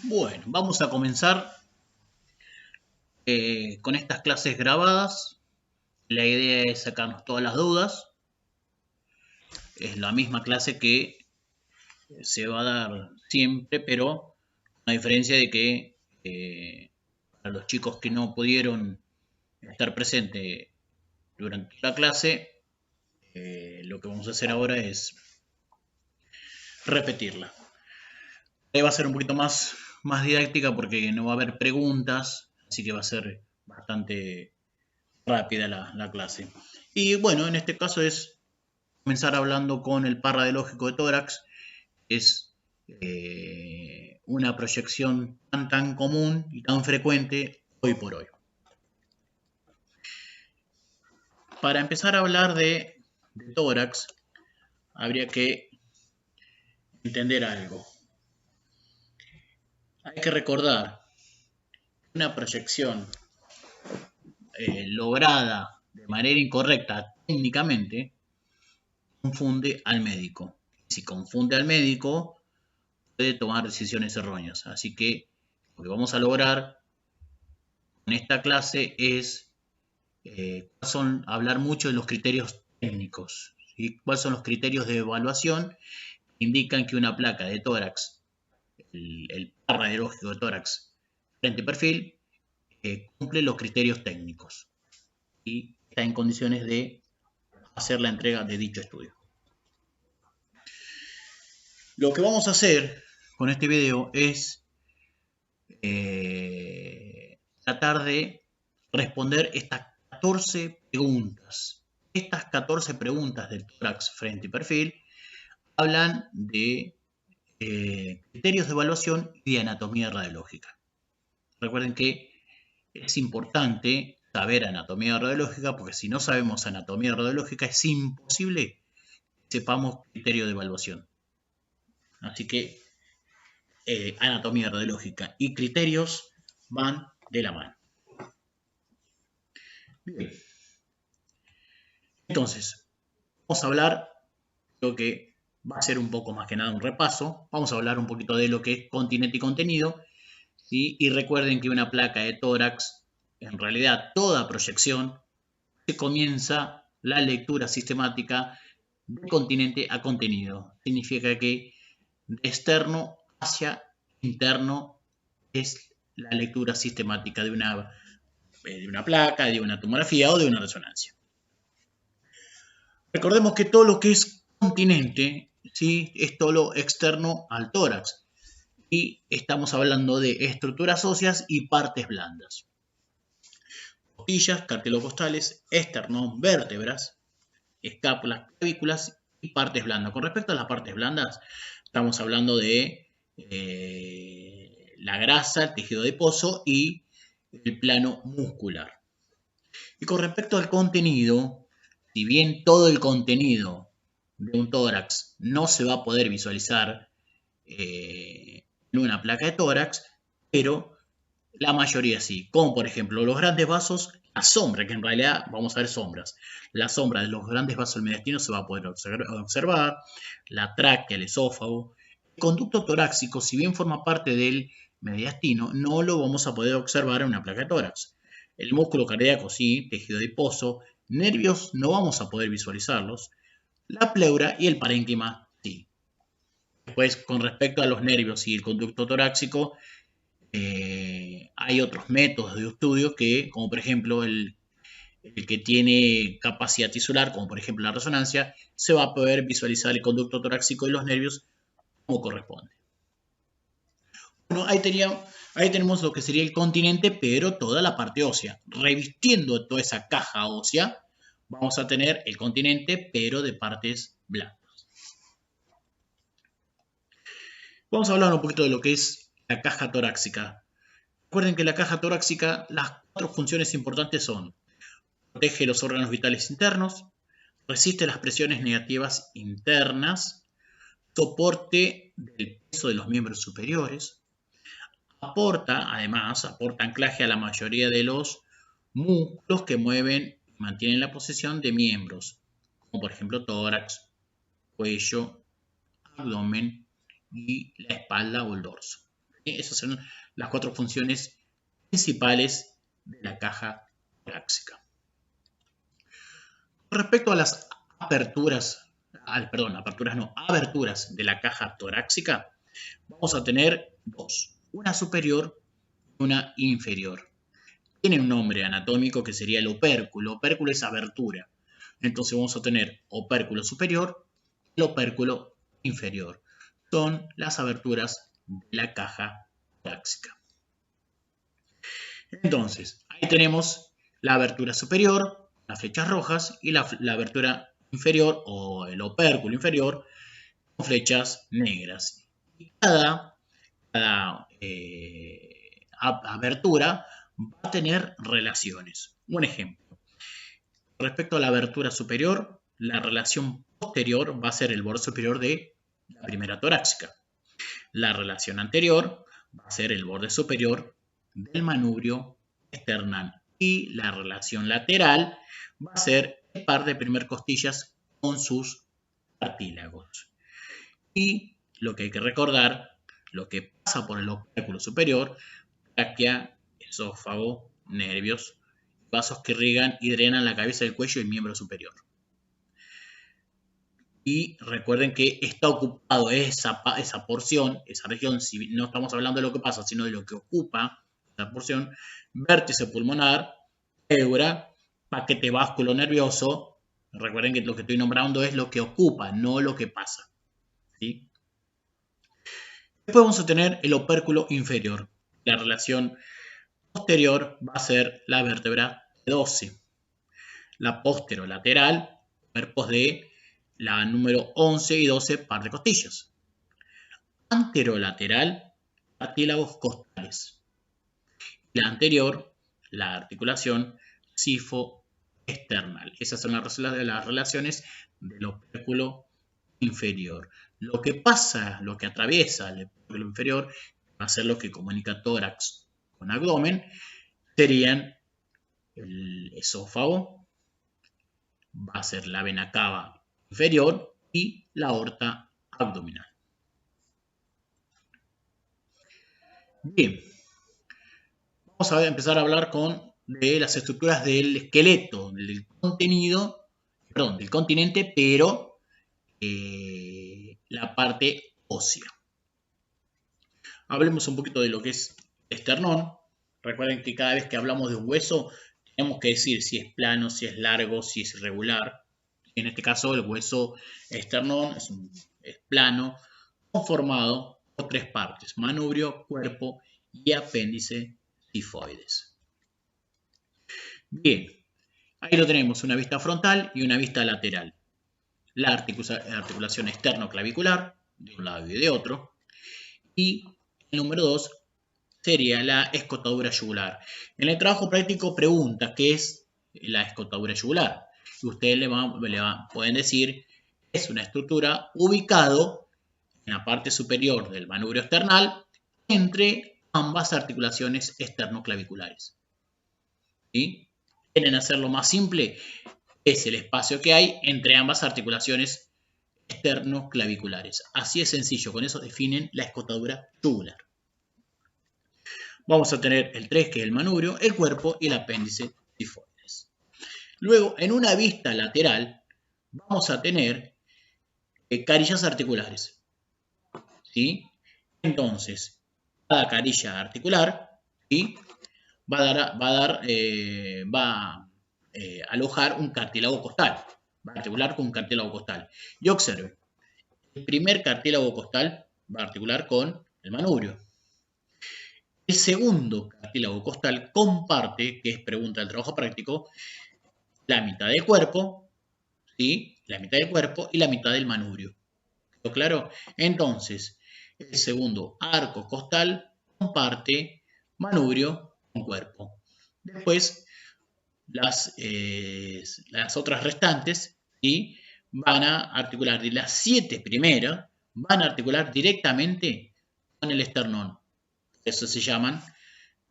Bueno, vamos a comenzar con estas clases grabadas. La idea es sacarnos todas las dudas. Es la misma clase que se va a dar siempre, pero con la diferencia de que para los chicos que no pudieron estar presentes durante la clase, lo que vamos a hacer ahora es repetirla. Ahí va a ser un poquito más didáctica porque no va a haber preguntas, así que va a ser bastante rápida la clase. Y bueno, en este caso es comenzar hablando con el par radiológico de tórax. Es una proyección tan común y tan frecuente hoy por hoy. Para empezar a hablar de tórax, habría que entender algo. Hay que recordar una proyección lograda de manera incorrecta técnicamente confunde al médico. Si confunde al médico, puede tomar decisiones erróneas. Así que lo que vamos a lograr en esta clase es hablar mucho de los criterios técnicos. ¿Sí? ¿Cuáles son los criterios de evaluación que indican que una placa de tórax, el par radiológico de tórax frente perfil, cumple los criterios técnicos y está en condiciones de hacer la entrega de dicho estudio? Lo que vamos a hacer con este video es tratar de responder estas 14 preguntas. Estas 14 preguntas del tórax frente y perfil hablan de criterios de evaluación y de anatomía radiológica. Recuerden que es importante saber anatomía radiológica porque si no sabemos anatomía radiológica es imposible que sepamos criterio de evaluación. Así que anatomía radiológica y criterios van de la mano. Bien. Entonces, vamos a hablar de lo que va a ser un poco más que nada un repaso. Vamos a hablar un poquito de lo que es continente y contenido. ¿Sí? Y recuerden que una placa de tórax, en realidad toda proyección, se comienza la lectura sistemática de continente a contenido. Significa que de externo hacia interno es la lectura sistemática de una placa, de una tomografía o de una resonancia. Recordemos que todo lo que es continente, ¿sí? Es todo lo externo al tórax. Y estamos hablando de estructuras óseas y partes blandas. Costillas, cartilocostales, esternos, vértebras, escápulas, clavículas y partes blandas. Con respecto a las partes blandas, estamos hablando de la grasa, el tejido adiposo y el plano muscular. Y con respecto al contenido, si bien todo el contenido de un tórax no se va a poder visualizar en una placa de tórax, pero la mayoría sí, como por ejemplo los grandes vasos, la sombra, que en realidad vamos a ver sombras, la sombra de los grandes vasos mediastinos se va a poder observar, la tráquea, el esófago, el conducto torácico, si bien forma parte del mediastino, no lo vamos a poder observar en una placa de tórax. El músculo cardíaco sí, tejido adiposo, nervios no vamos a poder visualizarlos, la pleura y el parénquima sí. Después, con respecto a los nervios y el conducto torácico, hay otros métodos de estudio que, como por ejemplo el que tiene capacidad tisular, como por ejemplo la resonancia, se va a poder visualizar el conducto torácico y los nervios como corresponde. Bueno, ahí tenemos lo que sería el continente, pero toda la parte ósea. Revistiendo toda esa caja ósea, vamos a tener el continente, pero de partes blandas. Vamos a hablar un poquito de lo que es la caja torácica. Recuerden que la caja torácica, las 4 funciones importantes son: protege los órganos vitales internos, resiste las presiones negativas internas, soporte del peso de los miembros superiores, aporta anclaje a la mayoría de los músculos que mueven y mantienen la posición de miembros, como por ejemplo tórax, cuello, abdomen y la espalda o el dorso. Esas son las 4 funciones principales de la caja torácica. Respecto a las aberturas de la caja torácica, vamos a tener dos, una superior y una inferior. Tiene un nombre anatómico que sería el opérculo. Opérculo es abertura. Entonces vamos a tener opérculo superior y opérculo inferior. Son las aberturas de la caja torácica. Entonces, ahí tenemos la abertura superior, las flechas rojas, y la abertura inferior o el opérculo inferior con flechas negras. Y cada abertura va a tener relaciones. Un ejemplo. Respecto a la abertura superior, la relación posterior va a ser el borde superior de la primera torácica. La relación anterior va a ser el borde superior del manubrio esternal. Y la relación lateral va a ser el par de primer costillas con sus cartílagos. Y lo que hay que recordar, lo que pasa por el opérculo superior, tráquea, esófago, nervios, vasos que irrigan y drenan la cabeza, el cuello y el miembro superior. Y recuerden que está ocupado esa porción, esa región, si no estamos hablando de lo que pasa, sino de lo que ocupa esa porción, vértice pulmonar, pleura, paquete vasculo nervioso. Recuerden que lo que estoy nombrando es lo que ocupa, no lo que pasa. ¿Sí? Después vamos a tener el opérculo inferior. La relación posterior va a ser la vértebra 12. La posterolateral, cuerpos de la número 11 y 12, par de costillas. Anterolateral, cartílagos costales. La anterior, la articulación sifoesternal. Esas son las relaciones del opérculo inferior. Lo que pasa, lo que atraviesa el opérculo inferior, va a ser lo que comunica tórax con abdomen, serían el esófago, va a ser la vena cava inferior y la aorta abdominal. Bien, vamos a empezar a hablar de las estructuras del esqueleto, del continente, pero la parte ósea. Hablemos un poquito de lo que es esternón. Recuerden que cada vez que hablamos de un hueso, tenemos que decir si es plano, si es largo, si es irregular. En este caso, el hueso esternón es plano, conformado por 3 partes: manubrio, cuerpo y apéndice sifoides. Bien, ahí lo tenemos, una vista frontal y una vista lateral. La articulación externo-clavicular de un lado y de otro. Y el número 2 sería la escotadura yugular. En el trabajo práctico pregunta qué es la escotadura yugular. Y ustedes pueden decir es una estructura ubicado en la parte superior del manubrio esternal entre ambas articulaciones externoclaviculares. ¿Sí? ¿Quieren hacerlo más simple? Es el espacio que hay entre ambas articulaciones externoclaviculares. Así es sencillo, con eso definen la escotadura yugular. Vamos a tener el 3, que es el manubrio, el cuerpo y el apéndice sifoides. Luego, en una vista lateral, vamos a tener carillas articulares. ¿Sí? Entonces, cada carilla articular, ¿sí?, va a alojar un cartílago costal. Va a articular con un cartílago costal. Y observen, el primer cartílago costal va a articular con el manubrio. El segundo cartílago costal comparte, que es pregunta del trabajo práctico, la mitad del cuerpo, ¿sí?, la mitad del cuerpo y la mitad del manubrio. ¿Quedó claro? Entonces, el segundo arco costal comparte manubrio con cuerpo. Después, las otras restantes, ¿sí?, van a articular, de las 7 primeras, van a articular directamente con el esternón. Eso se llaman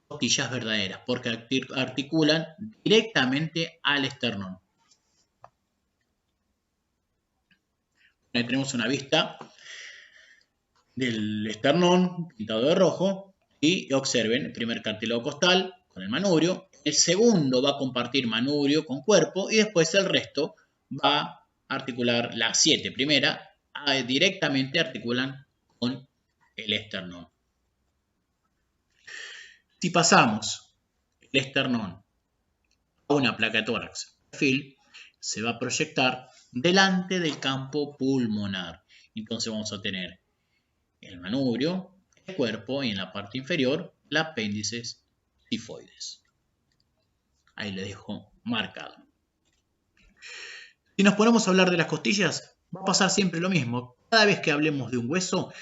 costillas verdaderas, porque articulan directamente al esternón. Ahí tenemos una vista del esternón pintado de rojo y observen el primer cartílago costal con el manubrio. El segundo va a compartir manubrio con cuerpo y después el resto va a articular las 7 primeras, directamente articulan con el esternón. Si pasamos el esternón a una placa de tórax perfil, se va a proyectar delante del campo pulmonar. Entonces vamos a tener el manubrio, el cuerpo y en la parte inferior el apéndices tifoides. Ahí le dejo marcado. Si nos ponemos a hablar de las costillas, va a pasar siempre lo mismo. Cada vez que hablemos de un hueso,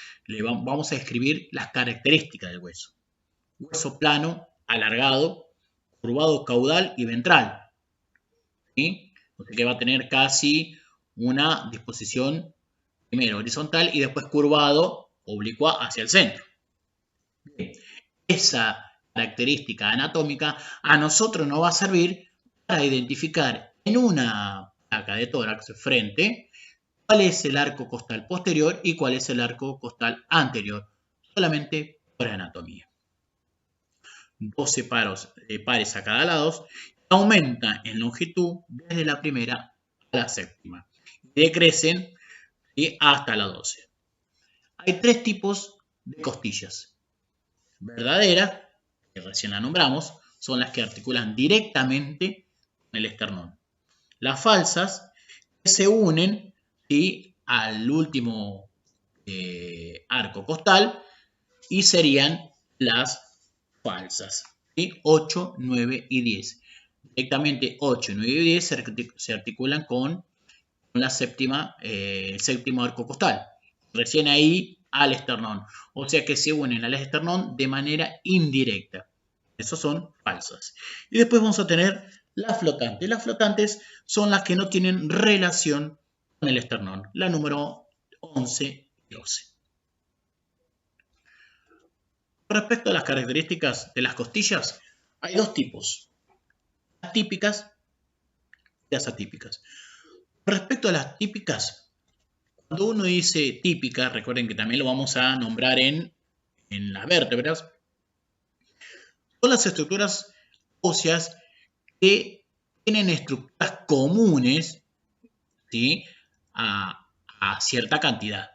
vamos a describir las características del hueso. Hueso plano, alargado, curvado caudal y ventral. ¿Sí? O sea que va a tener casi una disposición primero horizontal y después curvado, oblicua hacia el centro. Bien. Esa característica anatómica a nosotros nos va a servir para identificar en una placa de tórax frente cuál es el arco costal posterior y cuál es el arco costal anterior, solamente por anatomía. 12 pares a cada lado, aumenta en longitud desde la primera a la séptima y decrecen hasta la 12. Hay 3 tipos de costillas. Verdaderas, que recién la nombramos, son las que articulan directamente con el esternón. Las falsas, que se unen al último arco costal y serían las falsas. 8, 9 y 10. Directamente 8, 9 y 10 se articulan con la séptima, el séptimo arco costal. Recién ahí al esternón. O sea que se unen al esternón de manera indirecta. Esos son falsas. Y después vamos a tener las flotantes. Las flotantes son las que no tienen relación con el esternón. La número 11 y 12. Respecto a las características de las costillas, hay 2 tipos. Las típicas y las atípicas. Respecto a las típicas, cuando uno dice típica, recuerden que también lo vamos a nombrar en las vértebras, son las estructuras óseas que tienen estructuras comunes, ¿sí?, a cierta cantidad.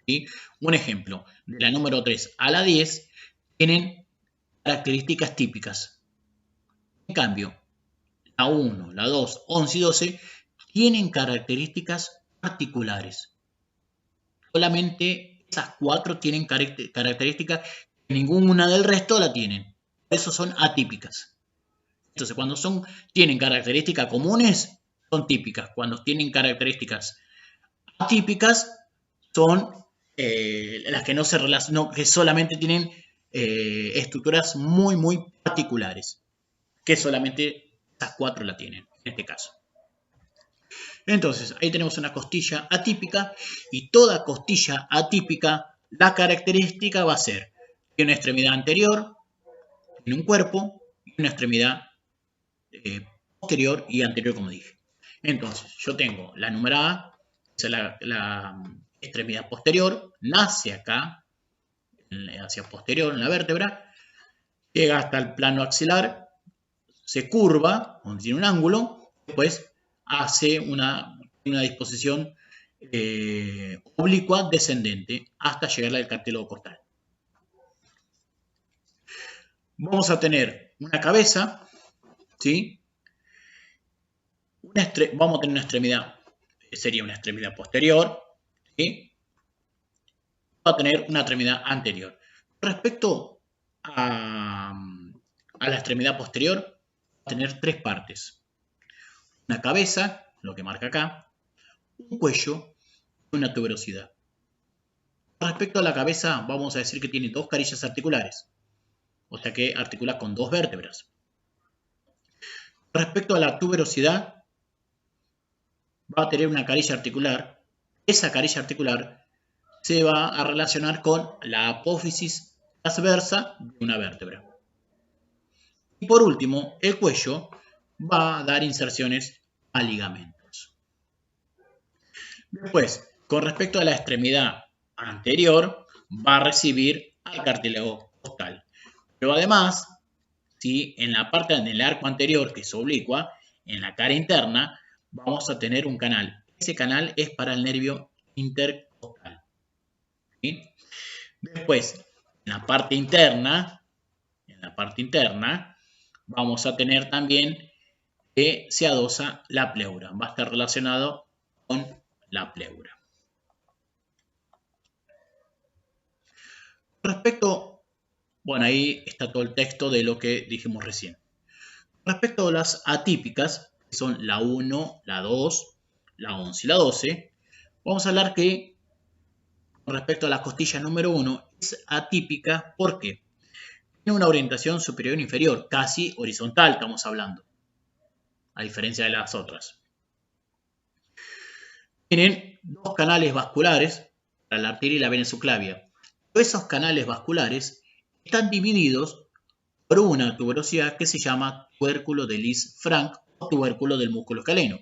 ¿Sí? Un ejemplo, de la número 3 a la 10 tienen características típicas. En cambio, la 1, la 2, 11 y 12 tienen características particulares. Solamente esas 4 tienen características que ninguna del resto la tienen. Por eso son atípicas. Entonces, cuando tienen características comunes, son típicas. Cuando tienen características atípicas, son las que no se relacionan, que solamente tienen estructuras muy, muy particulares. Que solamente esas 4 la tienen, en este caso. Entonces, ahí tenemos una costilla atípica y toda costilla atípica, la característica va a ser que una extremidad anterior, tiene un cuerpo y una extremidad posterior y anterior, como dije. Entonces, yo tengo la número A, esa es la extremidad posterior, nace acá, hacia posterior en la vértebra, llega hasta el plano axilar, se curva, tiene un ángulo, después hace una disposición oblicua descendente hasta llegar al cartílago costal. Vamos a tener una cabeza, ¿sí? Vamos a tener una extremidad, sería una extremidad posterior, ¿sí? Va a tener una extremidad anterior. Respecto a la extremidad posterior, va a tener 3 partes. Una cabeza, lo que marca acá, un cuello y una tuberosidad. Respecto a la cabeza, vamos a decir que tiene 2 carillas articulares, o sea que articula con 2 vértebras. Respecto a la tuberosidad, va a tener una carilla articular. Esa carilla articular se va a relacionar con la apófisis transversa de una vértebra. Y por último, el cuello va a dar inserciones a ligamentos. Después, con respecto a la extremidad anterior, va a recibir al cartílago costal. Pero además, ¿sí? En la parte del arco anterior, que es oblicua, en la cara interna, vamos a tener un canal. Ese canal es para el nervio intercostal. ¿Sí? Después, en la parte interna, vamos a tener también que se adosa la pleura. Va a estar relacionado con la pleura. Respecto, bueno, ahí está todo el texto de lo que dijimos recién. Respecto a las atípicas, que son la 1, la 2, la 11 y la 12, vamos a hablar que con respecto a la costilla número 1 es atípica. ¿Por qué? Tiene una orientación superior e inferior, casi horizontal estamos hablando, a diferencia de las otras. Tienen dos canales vasculares, la arteria y la vena subclavia. Esos canales vasculares están divididos por una tuberosidad que se llama tubérculo de Liszt-Frank o tubérculo del músculo escaleno.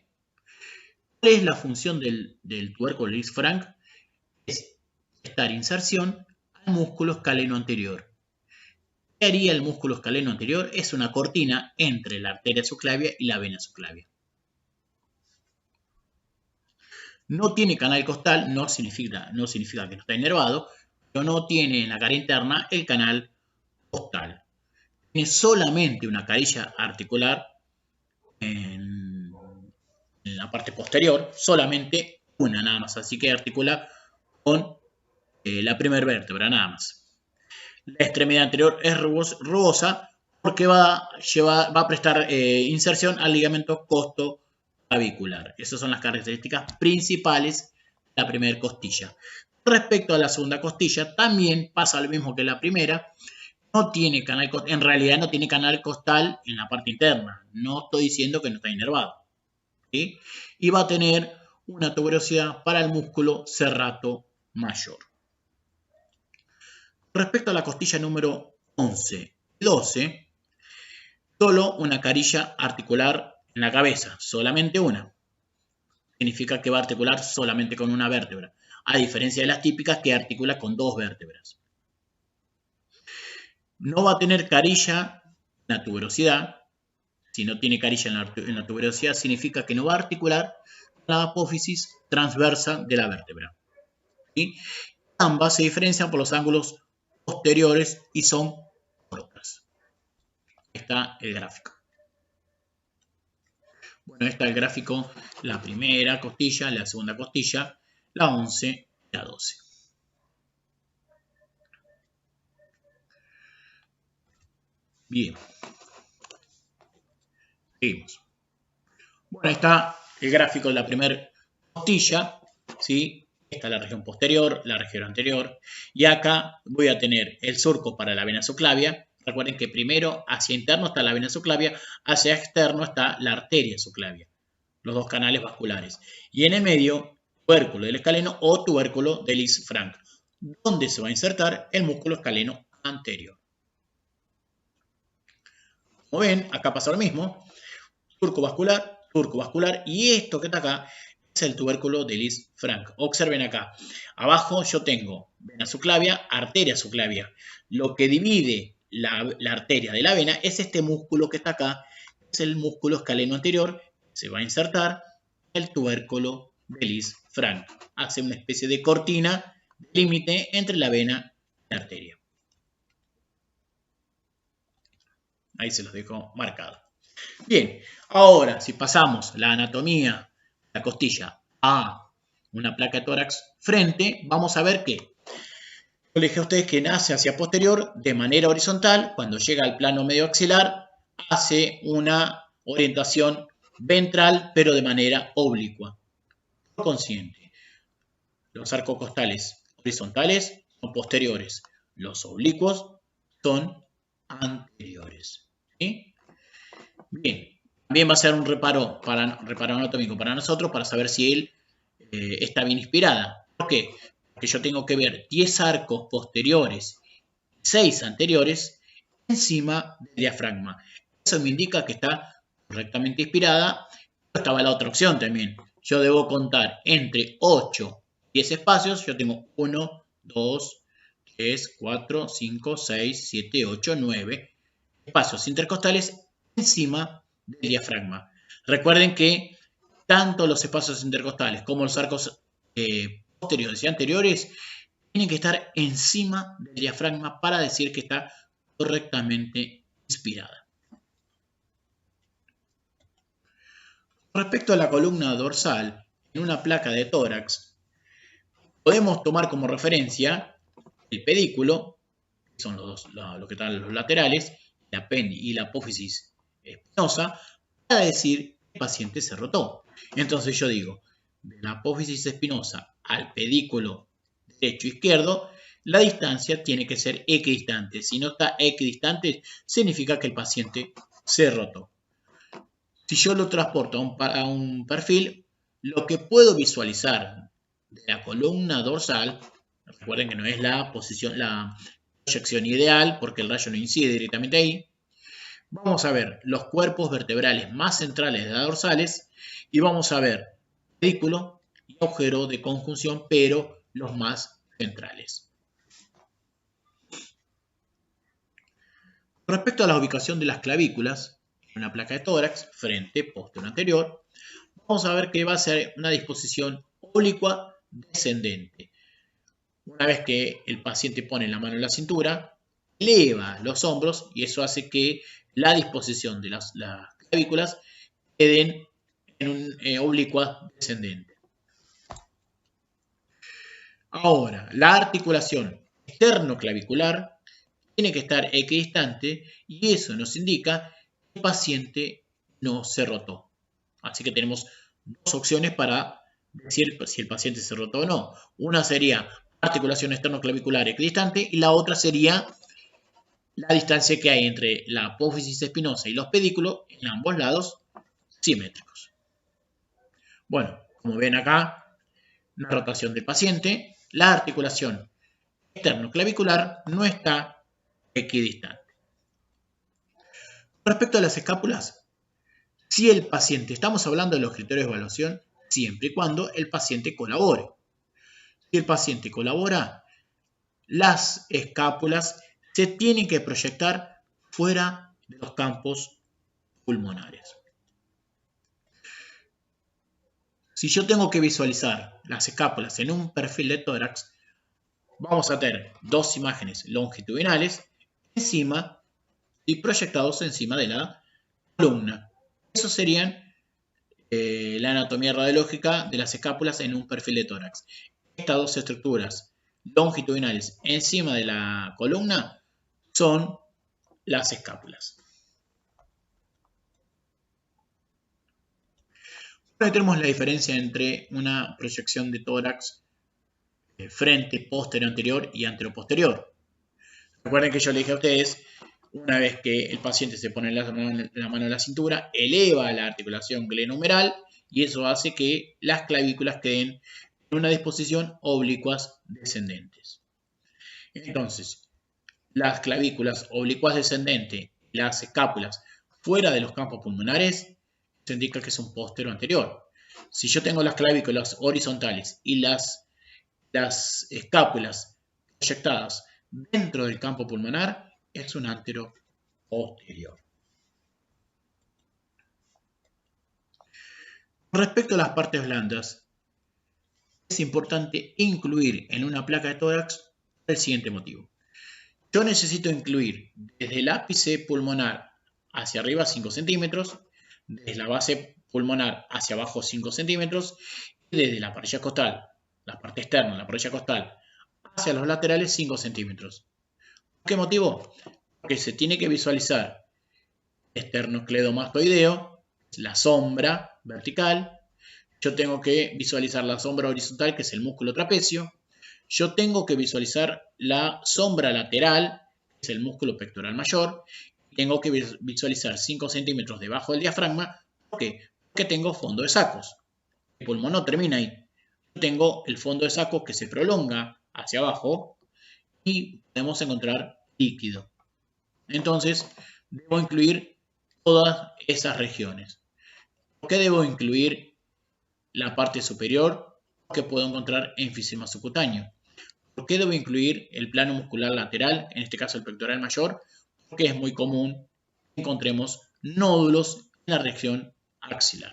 ¿Cuál es la función del tubérculo de Liszt-Frank? Es prestar inserción al músculo escaleno anterior. ¿Qué haría el músculo escaleno anterior? Es una cortina entre la arteria subclavia y la vena subclavia. No tiene canal costal, no significa que no está inervado, pero no tiene en la cara interna el canal costal. Tiene solamente una carilla articular en la parte posterior, solamente una nada más, así que articula con la primera vértebra nada más. La extremidad anterior es rugosa porque va a prestar inserción al ligamento costoclavicular. Esas son las características principales de la primera costilla. Respecto a la segunda costilla, también pasa lo mismo que la primera. No tiene canal costal, en realidad no tiene canal costal en la parte interna. No estoy diciendo que no está inervado, ¿sí? Y va a tener una tuberosidad para el músculo serrato mayor. Respecto a la costilla número 11 y 12, solo una carilla articular en la cabeza, solamente una. Significa que va a articular solamente con una vértebra, a diferencia de las típicas que articula con dos vértebras. No va a tener carilla en la tuberosidad. Si no tiene carilla en la tuberosidad, significa que no va a articular la apófisis transversa de la vértebra. ¿Sí? Ambas se diferencian por los ángulos posteriores y son cortas. Está el gráfico. Bueno, está el gráfico, la primera costilla, la segunda costilla, la 11 y la 12. Bien. Seguimos. Bueno, ahí está el gráfico de la primera costilla, ¿sí? Esta es la región posterior, la región anterior. Y acá voy a tener el surco para la vena subclavia. Recuerden que primero hacia interno está la vena subclavia, hacia externo está la arteria subclavia. Los dos canales vasculares. Y en el medio, tubérculo del escaleno o tubérculo de Liszt-Frank, donde se va a insertar el músculo escaleno anterior. Como ven, acá pasa lo mismo. Surco vascular, y esto que está acá es el tubérculo de Liszt-Frank. Observen acá, abajo yo tengo vena subclavia, arteria subclavia. Lo que divide la arteria de la vena es este músculo que está acá, es el músculo escaleno anterior. Se va a insertar el tubérculo de Liszt-Frank. Hace una especie de cortina, límite entre la vena y la arteria. Ahí se los dejo marcado. Bien, ahora si pasamos la anatomía de la costilla a una placa de tórax frente, vamos a ver que yo le dije a ustedes que nace hacia posterior de manera horizontal. Cuando llega al plano medio axilar, hace una orientación ventral, pero de manera oblicua. Por consiguiente, los arcos costales horizontales son posteriores, los oblicuos son anteriores. ¿Sí? Bien, también va a ser un reparo anatómico para nosotros para saber si él está bien inspirada. ¿Por qué? Porque yo tengo que ver 10 arcos posteriores y 6 anteriores encima del diafragma. Eso me indica que está correctamente inspirada. Estaba la otra opción también. Yo debo contar entre 8 y 10 espacios. Yo tengo 1, 2, 3, 4, 5, 6, 7, 8, 9 espacios intercostales encima del diafragma. Recuerden que tanto los espacios intercostales como los arcos posteriores y anteriores tienen que estar encima del diafragma para decir que está correctamente inspirada. Respecto a la columna dorsal, en una placa de tórax, podemos tomar como referencia el pedículo, que son lo que están los laterales, la y la apófisis espinosa, para decir que el paciente se rotó. Entonces yo digo, de la apófisis espinosa al pedículo derecho e izquierdo, la distancia tiene que ser equidistante. Si no está equidistante, significa que el paciente se rotó. Si yo lo transporto a un perfil, lo que puedo visualizar de la columna dorsal, recuerden que no es la proyección ideal, porque el rayo no incide directamente ahí. Vamos a ver los cuerpos vertebrales más centrales de las dorsales y vamos a ver pedículo y agujero de conjunción, pero los más centrales. Respecto a la ubicación de las clavículas, en una placa de tórax, frente, posterior, anterior, vamos a ver que va a ser una disposición oblicua descendente. Una vez que el paciente pone la mano en la cintura, eleva los hombros y eso hace que la disposición de las clavículas queden en un oblicua descendente. Ahora, la articulación externoclavicular tiene que estar equidistante y eso nos indica que el paciente no se rotó. Así que tenemos dos opciones para decir si el paciente se rotó o no. Una sería articulación externoclavicular equidistante y la otra sería la distancia que hay entre la apófisis espinosa y los pedículos en ambos lados simétricos. Bueno, como ven acá, la rotación del paciente, la articulación externoclavicular no está equidistante. Respecto a las escápulas, si el paciente, estamos hablando de los criterios de evaluación siempre y cuando el paciente colabore. Si el paciente colabora, las escápulas se tienen que proyectar fuera de los campos pulmonares. Si yo tengo que visualizar las escápulas en un perfil de tórax, vamos a tener dos imágenes longitudinales encima y proyectados encima de la columna. Eso serían la anatomía radiológica de las escápulas en un perfil de tórax. Estas dos estructuras longitudinales encima de la columna son las escápulas. Ahora tenemos la diferencia entre una proyección de tórax frente, posterior, anterior y anteroposterior. Recuerden que yo le dije a ustedes, una vez que el paciente se pone la mano en la cintura, eleva la articulación glenohumeral y eso hace que las clavículas queden en una disposición oblicuas descendentes. Entonces, las clavículas oblicuas descendentes, las escápulas fuera de los campos pulmonares, se indica que es un posterior anterior. Si yo tengo las clavículas horizontales y las escápulas proyectadas dentro del campo pulmonar, es un antero posterior. Respecto a las partes blandas, es importante incluir en una placa de tórax el siguiente motivo. Yo necesito incluir desde el ápice pulmonar hacia arriba 5 centímetros, desde la base pulmonar hacia abajo 5 centímetros y desde la parilla costal, la parte externa, la parilla costal, hacia los laterales 5 centímetros. ¿Por qué motivo? Porque se tiene que visualizar esternocleidomastoideo, la sombra vertical. Yo tengo que visualizar la sombra horizontal, que es el músculo trapecio. Yo tengo que visualizar la sombra lateral, que es el músculo pectoral mayor. Tengo que visualizar 5 centímetros debajo del diafragma. ¿Por qué? Porque tengo fondo de sacos. El pulmón no termina ahí. Tengo el fondo de sacos que se prolonga hacia abajo y podemos encontrar líquido. Entonces, debo incluir todas esas regiones. ¿Por qué debo incluir la parte superior? Porque puedo encontrar enfisema subcutáneo. ¿Por qué debo incluir el plano muscular lateral, en este caso el pectoral mayor? Porque es muy común que encontremos nódulos en la región axilar.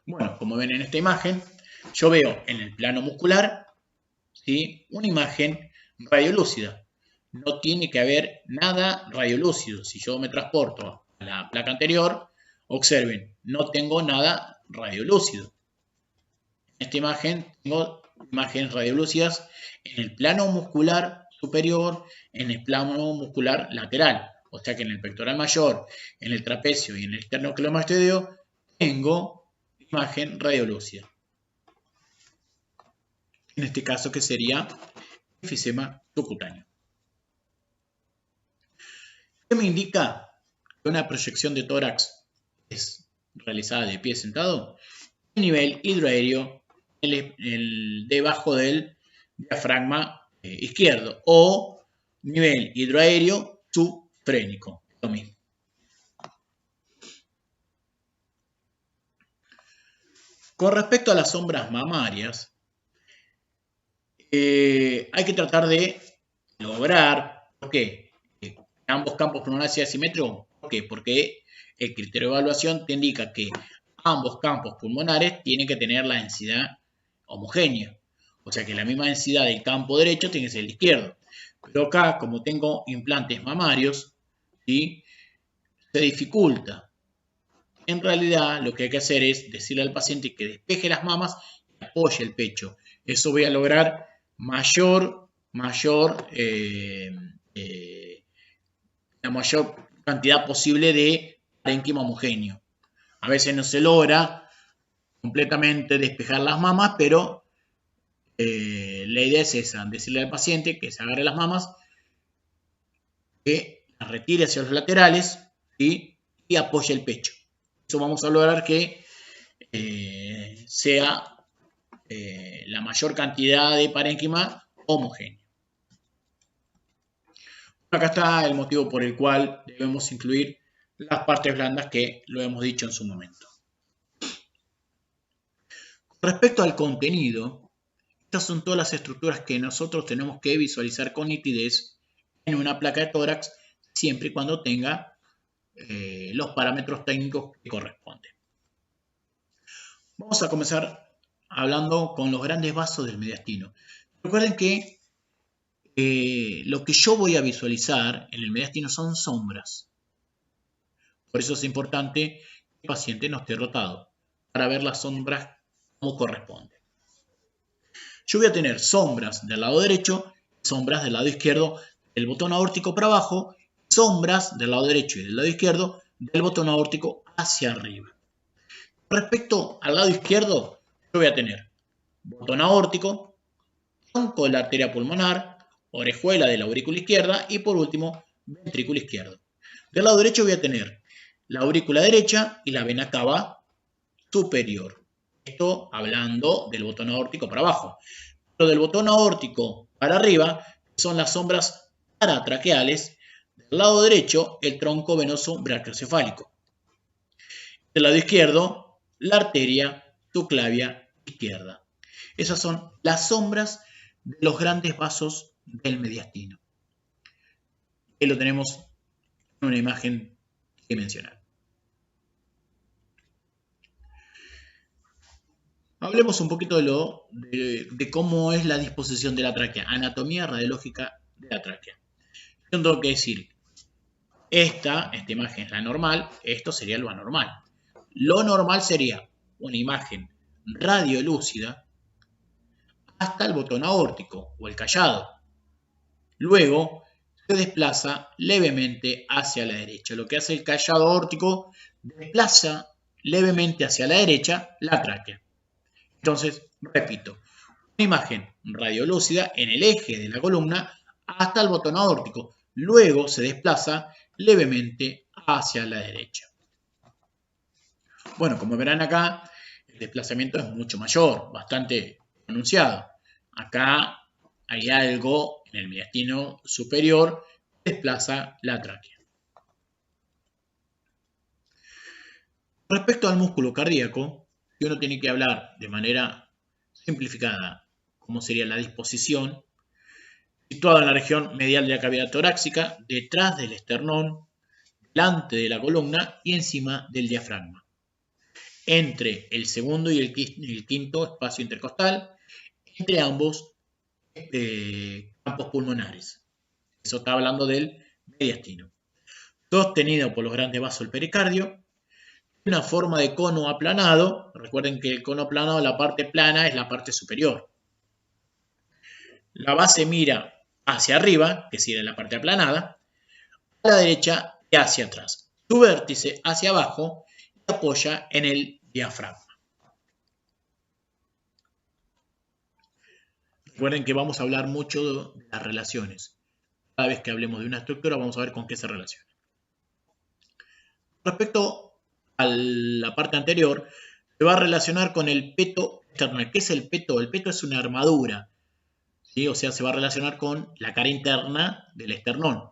Bueno, como ven en esta imagen, yo veo en el plano muscular, ¿sí?, una imagen radiolúcida. No tiene que haber nada radiolúcido. Si yo me transporto a la placa anterior, observen, no tengo nada radiolúcido. En esta imagen tengo imágenes radiolúcidas en el plano muscular superior, en el plano muscular lateral. O sea que en el pectoral mayor, en el trapecio y en el esternocleidomastoideo tengo imagen radiolúcida. En este caso, que sería enfisema subcutáneo. ¿Qué me indica que una proyección de tórax es realizada de pie sentado? El nivel hidroaéreo debajo del diafragma izquierdo o nivel hidroaéreo subfrénico. Lo mismo. Con respecto a las sombras mamarias, hay que tratar de lograr, ¿por qué?, ambos campos pulmonares sean asimétricos. ¿Por qué? Porque el criterio de evaluación te indica que ambos campos pulmonares tienen que tener la densidad homogénea. O sea que la misma densidad del campo derecho tiene que ser el izquierdo. Pero acá, como tengo implantes mamarios, ¿sí?, se dificulta. En realidad, lo que hay que hacer es decirle al paciente que despeje las mamas y apoye el pecho. Eso voy a lograr la mayor cantidad posible de parénquima homogéneo. A veces no se logra completamente despejar las mamas, pero la idea es esa, decirle al paciente que se agarre las mamas, que las retire hacia los laterales, ¿sí?, y apoye el pecho. Eso vamos a lograr que sea la mayor cantidad de parénquima homogénea. Acá está el motivo por el cual debemos incluir las partes blandas, que lo hemos dicho en su momento. Respecto al contenido, estas son todas las estructuras que nosotros tenemos que visualizar con nitidez en una placa de tórax, siempre y cuando tenga los parámetros técnicos que corresponden. Vamos a comenzar hablando con los grandes vasos del mediastino. Recuerden que lo que yo voy a visualizar en el mediastino son sombras. Por eso es importante que el paciente no esté rotado, para ver las sombras como corresponde. Yo voy a tener sombras del lado derecho, sombras del lado izquierdo del botón aórtico para abajo, sombras del lado derecho y del lado izquierdo del botón aórtico hacia arriba. Respecto al lado izquierdo, yo voy a tener botón aórtico, tronco de la arteria pulmonar, orejuela de la aurícula izquierda y por último, ventrículo izquierdo. Del lado derecho voy a tener la aurícula derecha y la vena cava superior. Esto hablando del botón aórtico para abajo. Pero del botón aórtico para arriba son las sombras paratraqueales. Del lado derecho, el tronco venoso brachiocefálico. Del lado izquierdo, la arteria subclavia izquierda. Esas son las sombras de los grandes vasos del mediastino. Ahí lo tenemos en una imagen tridimensional. Hablemos un poquito de cómo es la disposición de la tráquea, anatomía radiológica de la tráquea. Yo tengo que decir, esta imagen es la normal, esto sería lo anormal. Lo normal sería una imagen radiolúcida hasta el botón aórtico o el callado. Luego se desplaza levemente hacia la derecha. Lo que hace el callado aórtico, desplaza levemente hacia la derecha la tráquea. Entonces, repito, una imagen radiolúcida en el eje de la columna hasta el botón aórtico. Luego se desplaza levemente hacia la derecha. Bueno, como verán acá, el desplazamiento es mucho mayor, bastante pronunciado. Acá hay algo en el mediastino superior que desplaza la tráquea. Respecto al músculo cardíaco, si uno tiene que hablar de manera simplificada, como sería la disposición, situada en la región medial de la cavidad torácica, detrás del esternón, delante de la columna y encima del diafragma, entre el segundo y el quinto espacio intercostal, entre ambos campos pulmonares. Eso está hablando del mediastino. Sostenido por los grandes vasos del pericardio, una forma de cono aplanado. Recuerden que el cono aplanado, la parte plana es la parte superior. La base mira hacia arriba, que sería la parte aplanada, a la derecha y hacia atrás. Su vértice hacia abajo y apoya en el diafragma. Recuerden que vamos a hablar mucho de las relaciones. Cada vez que hablemos de una estructura vamos a ver con qué se relaciona. Respecto a la parte anterior, se va a relacionar con el peto external. ¿Qué es el peto? El peto es una armadura, ¿sí? O sea, se va a relacionar con la cara interna del esternón.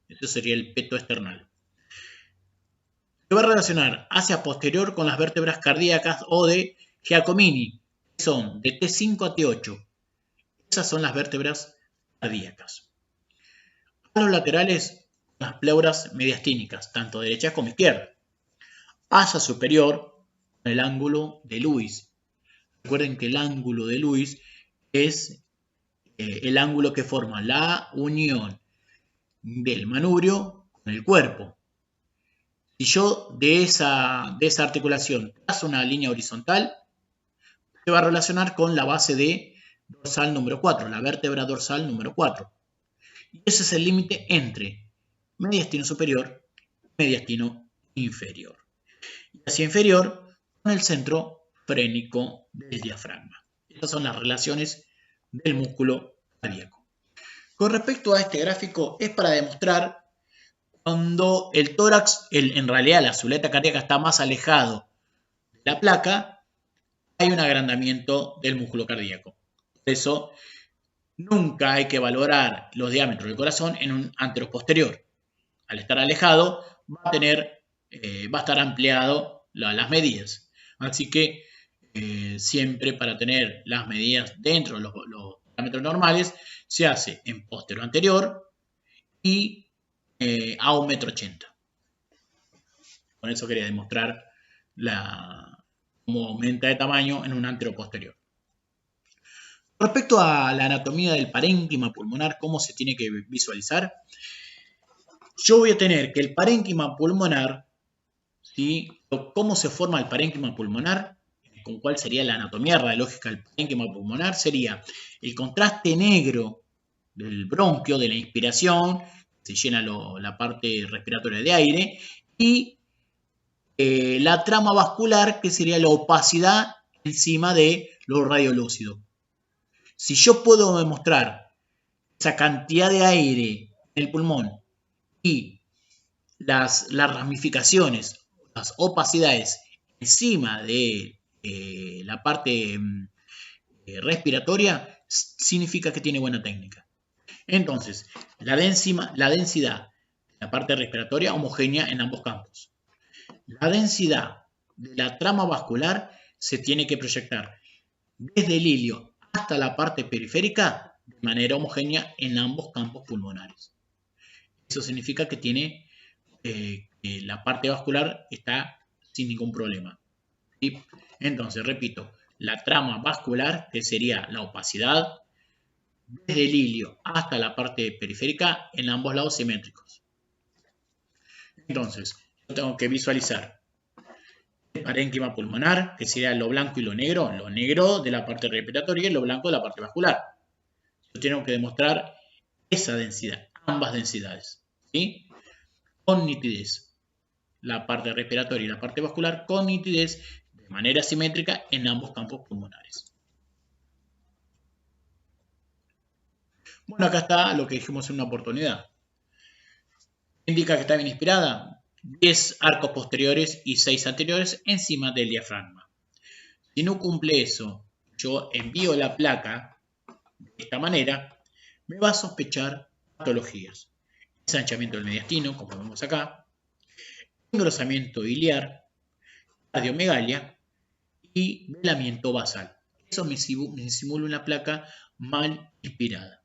Eso sería el peto external. Se va a relacionar hacia posterior con las vértebras cardíacas o de Giacomini, que son de T5 a T8. Esas son las vértebras cardíacas. A los laterales, las pleuras mediastínicas, tanto derechas como izquierdas. Hacia superior, el ángulo de Lewis. Recuerden que el ángulo de Lewis es el ángulo que forma la unión del manubrio con el cuerpo. Si yo de esa articulación trazo una línea horizontal, se va a relacionar con la base de dorsal número 4, la vértebra dorsal número 4. Y ese es el límite entre mediastino superior y mediastino inferior. Y hacia inferior con el centro frénico del diafragma. Estas son las relaciones del músculo cardíaco. Con respecto a este gráfico, es para demostrar cuando el tórax, en realidad la zuleta cardíaca está más alejado de la placa, hay un agrandamiento del músculo cardíaco. Por eso, nunca hay que valorar los diámetros del corazón en un anteroposterior. Al estar alejado, va a estar ampliado las medidas. Así que siempre para tener las medidas dentro de los diámetros normales, se hace en posterior anterior y a 1,80 m. Con eso quería demostrar cómo aumenta de tamaño en un anteroposterior. Respecto a la anatomía del parénquima pulmonar, ¿cómo se tiene que visualizar? Yo voy a tener que el parénquima pulmonar, ¿sí? ¿Cómo se forma el parénquima pulmonar? ¿Con cuál sería la anatomía radiológica del parénquima pulmonar? Sería el contraste negro del bronquio, de la inspiración, se llena la parte respiratoria de aire, y la trama vascular, que sería la opacidad encima de lo radiolúcido. Si yo puedo demostrar esa cantidad de aire en el pulmón y las ramificaciones, las opacidades encima de la parte respiratoria, significa que tiene buena técnica. Entonces, la densidad de la parte respiratoria homogénea en ambos campos. La densidad de la trama vascular se tiene que proyectar desde el ilio hasta la parte periférica de manera homogénea en ambos campos pulmonares. Eso significa que que la parte vascular está sin ningún problema. ¿Sí? Entonces, repito, la trama vascular, que sería la opacidad, desde el ilio hasta la parte periférica en ambos lados simétricos. Entonces, yo tengo que visualizar el parénquima pulmonar, que sería lo blanco y lo negro de la parte respiratoria y lo blanco de la parte vascular. Yo tengo que demostrar esa densidad, ambas densidades, ¿sí? Con nitidez. La parte respiratoria y la parte vascular con nitidez de manera simétrica en ambos campos pulmonares. Bueno, acá está lo que dijimos en una oportunidad. Indica que está bien inspirada. 10 arcos posteriores y 6 anteriores encima del diafragma. Si no cumple eso, yo envío la placa de esta manera, me va a sospechar patologías. Ensanchamiento del mediastino, como vemos acá, engrosamiento iliar, cardiomegalia y velamiento basal. Eso me simula una placa mal inspirada.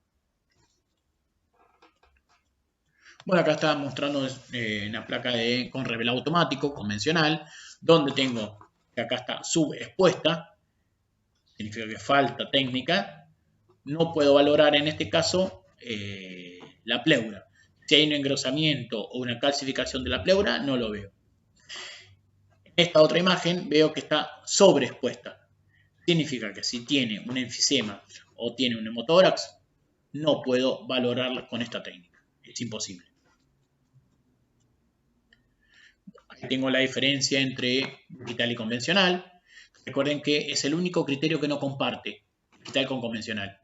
Bueno, acá está mostrando una placa con revelado automático, convencional, donde tengo, que acá está subexpuesta, significa que falta técnica. No puedo valorar en este caso la pleura. Si hay un engrosamiento o una calcificación de la pleura, no lo veo. En esta otra imagen veo que está sobreexpuesta. Significa que si tiene un enfisema o tiene un hemotórax, no puedo valorarla con esta técnica. Es imposible. Ahí tengo la diferencia entre digital y convencional. Recuerden que es el único criterio que no comparte digital con convencional.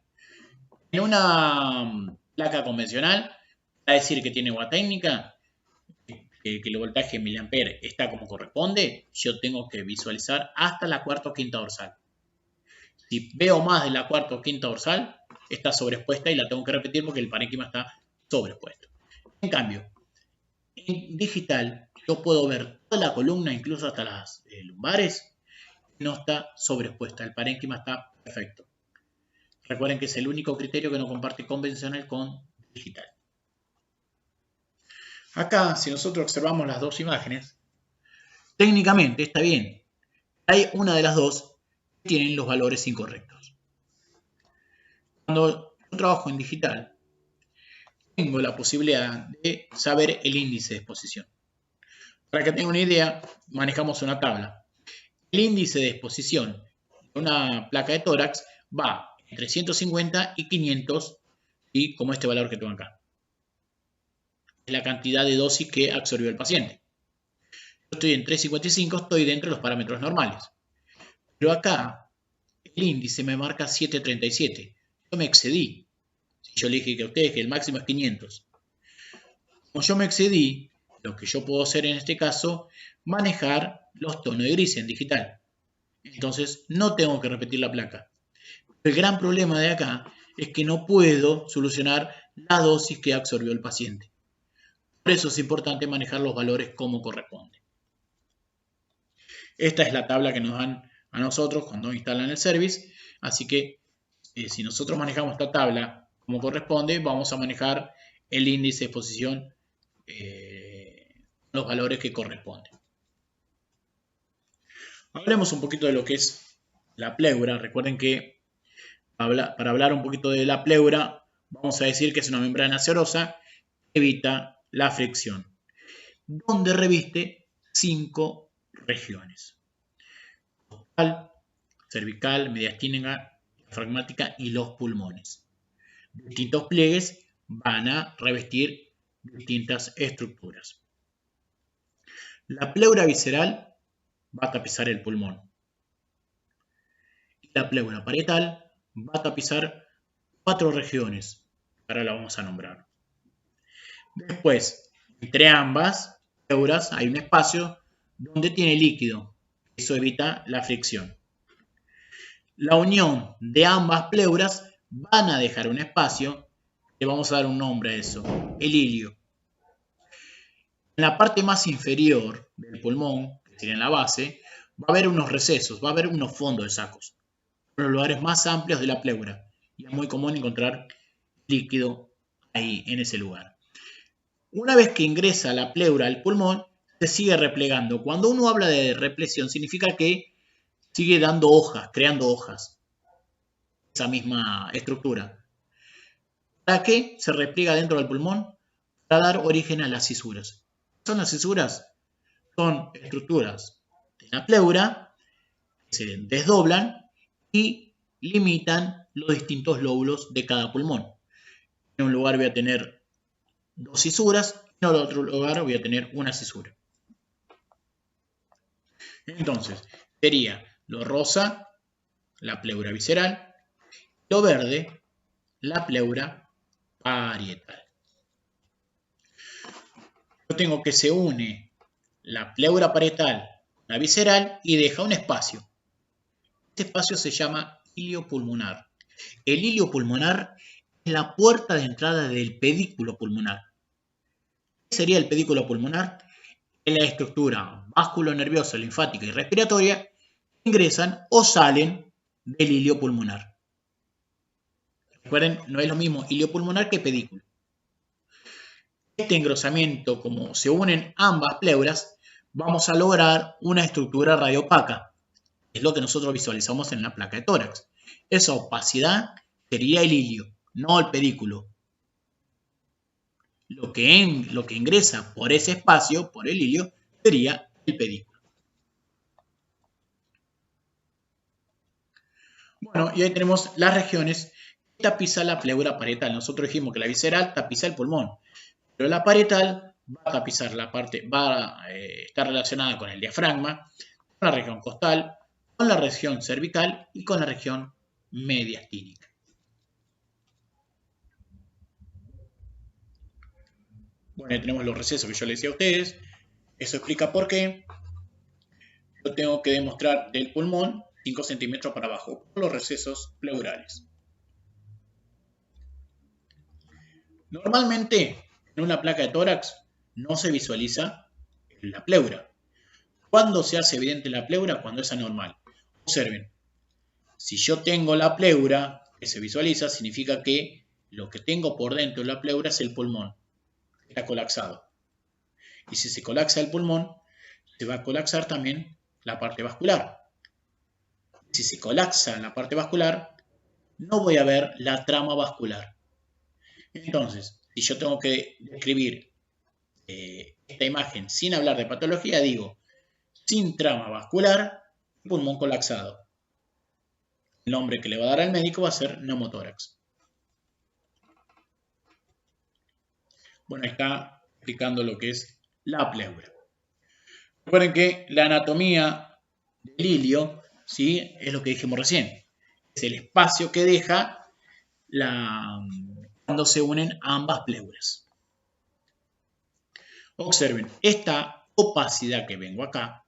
En una placa convencional, va a decir que tiene agua técnica, que el voltaje en miliampere está como corresponde, yo tengo que visualizar hasta la cuarta o quinta dorsal. Si veo más de la cuarta o quinta dorsal, está sobreexpuesta y la tengo que repetir porque el parénquima está sobreexpuesto. En cambio, en digital yo puedo ver toda la columna, incluso hasta las lumbares, no está sobreexpuesta, el parénquima está perfecto. Recuerden que es el único criterio que no comparte convencional con digital. Acá, si nosotros observamos las dos imágenes, técnicamente está bien. Hay una de las dos que tienen los valores incorrectos. Cuando yo trabajo en digital, tengo la posibilidad de saber el índice de exposición. Para que tengan una idea, manejamos una tabla. El índice de exposición de una placa de tórax va entre 150 y 500, y como este valor que tengo acá. Es la cantidad de dosis que absorbió el paciente. Yo estoy en 355, estoy dentro de los parámetros normales. Pero acá el índice me marca 737. Yo me excedí. Si yo le dije a ustedes que el máximo es 500. Como yo me excedí, lo que yo puedo hacer en este caso, manejar los tonos de gris en digital. Entonces no tengo que repetir la placa. El gran problema de acá es que no puedo solucionar la dosis que absorbió el paciente. Por eso es importante manejar los valores como corresponde. Esta es la tabla que nos dan a nosotros cuando instalan el service. Así que si nosotros manejamos esta tabla como corresponde, vamos a manejar el índice de exposición, los valores que corresponden. Hablemos un poquito de lo que es la pleura. Recuerden que para hablar un poquito de la pleura, vamos a decir que es una membrana serosa que evita la fricción, donde reviste 5 regiones: costal, cervical, mediastínica, diafragmática y los pulmones. Distintos pliegues van a revestir distintas estructuras. La pleura visceral va a tapizar el pulmón. Y la pleura parietal va a tapizar 4 regiones. Ahora la vamos a nombrar. Después, entre ambas pleuras hay un espacio donde tiene líquido. Eso evita la fricción. La unión de ambas pleuras van a dejar un espacio, le vamos a dar un nombre a eso, el ilio. En la parte más inferior del pulmón, que sería en la base, va a haber unos recesos, va a haber unos fondos de sacos, en los lugares más amplios de la pleura, y es muy común encontrar líquido ahí, en ese lugar. Una vez que ingresa la pleura al pulmón, se sigue replegando. Cuando uno habla de represión, significa que sigue dando hojas, creando hojas, esa misma estructura. ¿Para qué se repliega dentro del pulmón? Para dar origen a las fisuras. ¿Qué son las fisuras? Son estructuras de la pleura que se desdoblan y limitan los distintos lóbulos de cada pulmón. En un lugar voy a tener 2 fisuras, en otro lugar voy a tener una fisura. Entonces, sería lo rosa, la pleura visceral, lo verde, la pleura parietal. Yo tengo que se une la pleura parietal con la visceral y deja un espacio. Este espacio se llama ilio pulmonar. El ilio pulmonar es la puerta de entrada del pedículo pulmonar. ¿Qué sería el pedículo pulmonar? En la estructura vasculonerviosa, linfática y respiratoria ingresan o salen del hilio pulmonar. Recuerden, no es lo mismo hilio pulmonar que pedículo. Este engrosamiento, como se unen ambas pleuras, vamos a lograr una estructura radiopaca. Es lo que nosotros visualizamos en la placa de tórax. Esa opacidad sería el hilio, no el pedículo. Lo que ingresa por ese espacio, por el hilio, sería el pedículo. Bueno, y ahí tenemos las regiones que tapiza la pleura parietal. Nosotros dijimos que la visceral tapiza el pulmón, pero la parietal va a tapizar la parte, va a estar relacionada con el diafragma, con la región costal, con la región cervical y con la región mediastínica. Bueno, ahí tenemos los recesos que yo les decía a ustedes. Eso explica por qué yo tengo que demostrar del pulmón 5 centímetros para abajo por los recesos pleurales. Normalmente en una placa de tórax no se visualiza la pleura. ¿Cuándo se hace evidente la pleura? Cuando es anormal. Observen, si yo tengo la pleura que se visualiza, significa que lo que tengo por dentro de la pleura es el pulmón. Está colapsado. Y si se colapsa el pulmón, se va a colapsar también la parte vascular. Si se colapsa la parte vascular, no voy a ver la trama vascular. Entonces, si yo tengo que describir esta imagen sin hablar de patología, digo, sin trama vascular, pulmón colapsado. El nombre que le va a dar al médico va a ser neumotórax. Bueno, está explicando lo que es la pleura. Recuerden que la anatomía del hilio, ¿sí?, es lo que dijimos recién. Es el espacio que deja cuando se unen ambas pleuras. Observen, esta opacidad que vengo acá,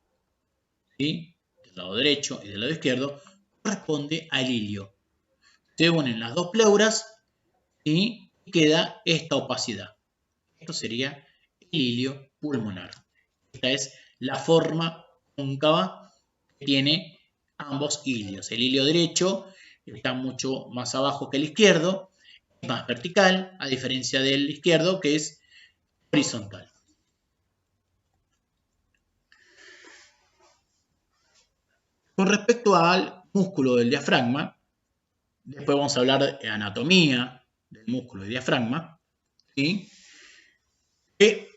¿sí?, del lado derecho y del lado izquierdo, corresponde al hilio. Se unen las dos pleuras y queda esta opacidad. Esto sería el hilio pulmonar. Esta es la forma cóncava que tiene ambos ilios. El hilio derecho está mucho más abajo que el izquierdo, es más vertical, a diferencia del izquierdo que es horizontal. Con respecto al músculo del diafragma, después vamos a hablar de anatomía del músculo del diafragma, ¿sí?, que